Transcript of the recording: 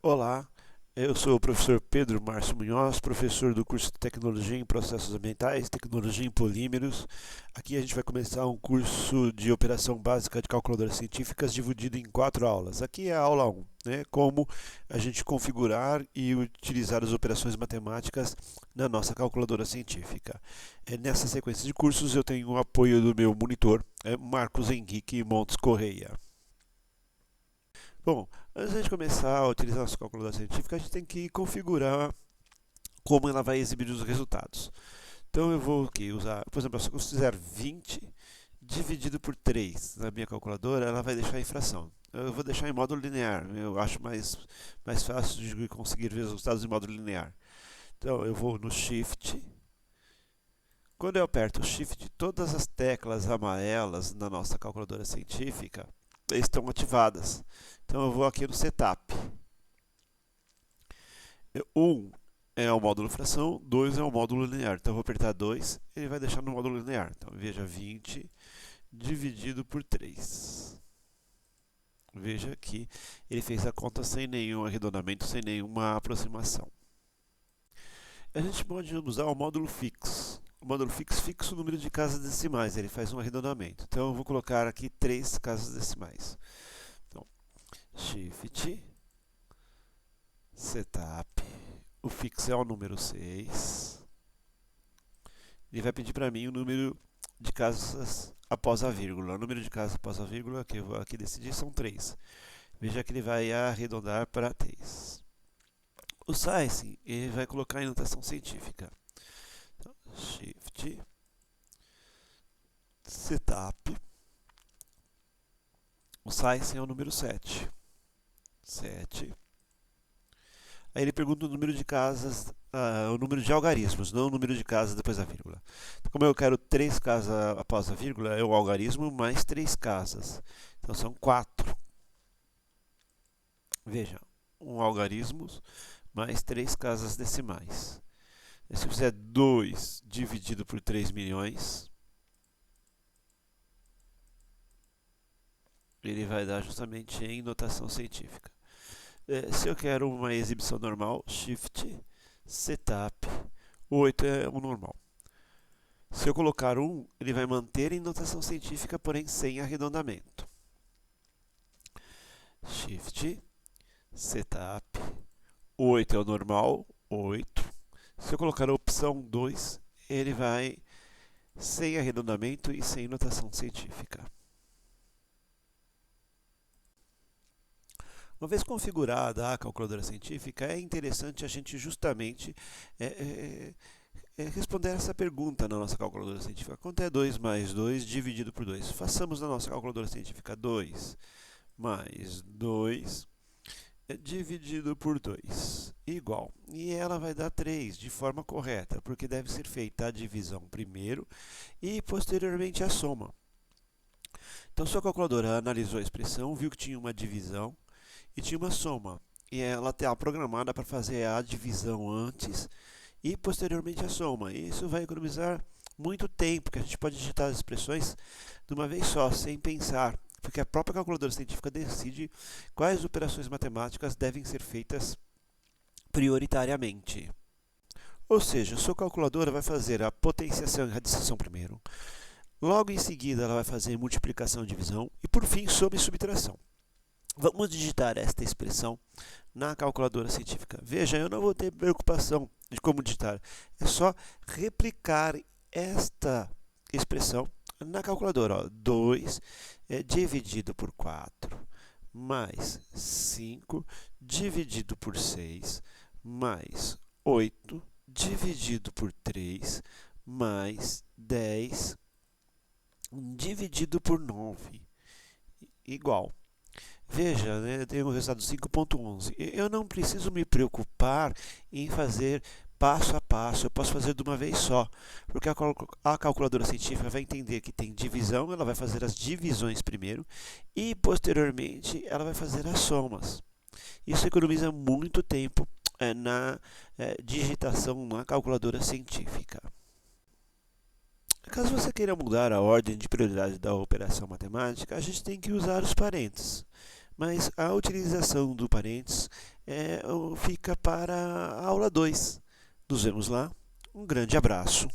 Olá, eu sou o professor Pedro Márcio Munhoz, professor do curso de Tecnologia em Processos Ambientais, Tecnologia em Polímeros. Aqui a gente vai começar um curso de operação básica de calculadoras científicas dividido em 4 aulas. Aqui é a aula 1, como a gente configurar e utilizar as operações matemáticas na nossa calculadora científica. Nessa sequência de cursos eu tenho o apoio do meu monitor, Marcos Henrique Montes Correia. Bom, antes de começar a utilizar a nossa calculadora científica, a gente tem que configurar como ela vai exibir os resultados. Então eu vou aqui usar, por exemplo, se eu fizer 20 dividido por 3 na minha calculadora, ela vai deixar a infração. Eu vou deixar em módulo linear, eu acho mais fácil de conseguir ver os resultados em módulo linear. Então eu vou no Shift. Quando eu aperto o Shift, todas as teclas amarelas na nossa calculadora científica estão ativadas. Então eu vou aqui no Setup. 1 é o módulo fração, 2 é o módulo linear. Então eu vou apertar 2, ele vai deixar no módulo linear. Então veja 20 dividido por 3. Veja que ele fez a conta sem nenhum arredondamento, sem nenhuma aproximação. A gente pode usar o módulo fix. O módulo fix fixa o número de casas decimais, ele faz um arredondamento. Então eu vou colocar aqui 3 casas decimais. Então, Shift, Setup, o fix é o número 6. Ele vai pedir para mim o número de casas após a vírgula. O número de casas após a vírgula que eu vou aqui decidir são 3. Veja que ele vai arredondar para 3. O size ele vai colocar em notação científica. Então, Shift, Setup, o size é o número 7. 7. Aí ele pergunta o número de casas, o número de algarismos, não o número de casas depois da vírgula. Então, como eu quero 3 casas após a vírgula, é o algarismo mais 3 casas. Então são 4. Veja, um algarismo mais 3 casas decimais. E se eu fizer 2 dividido por 3 milhões, ele vai dar justamente em notação científica. Se eu quero uma exibição normal, Shift, Setup, o 8 é o normal. Se eu colocar 1, ele vai manter em notação científica, porém sem arredondamento. Shift, Setup, o 8 é o normal, 8. Se eu colocar a opção 2, ele vai sem arredondamento e sem notação científica. Uma vez configurada a calculadora científica, é interessante a gente justamente responder essa pergunta na nossa calculadora científica. Quanto é 2 mais 2 dividido por 2? Façamos na nossa calculadora científica 2 mais 2 dividido por 2 igual. E ela vai dar 3 de forma correta, porque deve ser feita a divisão primeiro e posteriormente a soma. Então, sua calculadora analisou a expressão, viu que tinha uma divisão e tinha uma soma. E ela está programada para fazer a divisão antes e posteriormente a soma. E isso vai economizar muito tempo, que a gente pode digitar as expressões de uma vez só, sem pensar, porque a própria calculadora científica decide quais operações matemáticas devem ser feitas prioritariamente. Ou seja, sua calculadora vai fazer a potenciação e radicação primeiro, logo em seguida ela vai fazer multiplicação e divisão e por fim soma e subtração. Vamos digitar esta expressão na calculadora científica. Veja, eu não vou ter preocupação de como digitar. É só replicar esta expressão na calculadora. 2 dividido por 4 mais 5 dividido por 6 mais 8 dividido por 3 mais 10 dividido por 9 igual. Veja, eu tenho o resultado 5.11. Eu não preciso me preocupar em fazer passo a passo, eu posso fazer de uma vez só, porque a calculadora científica vai entender que tem divisão, ela vai fazer as divisões primeiro e posteriormente ela vai fazer as somas. Isso economiza muito tempo na digitação na calculadora científica. Caso você queira mudar a ordem de prioridade da operação matemática, a gente tem que usar os parênteses. Mas a utilização do parênteses fica para a aula 2. Nos vemos lá. Um grande abraço.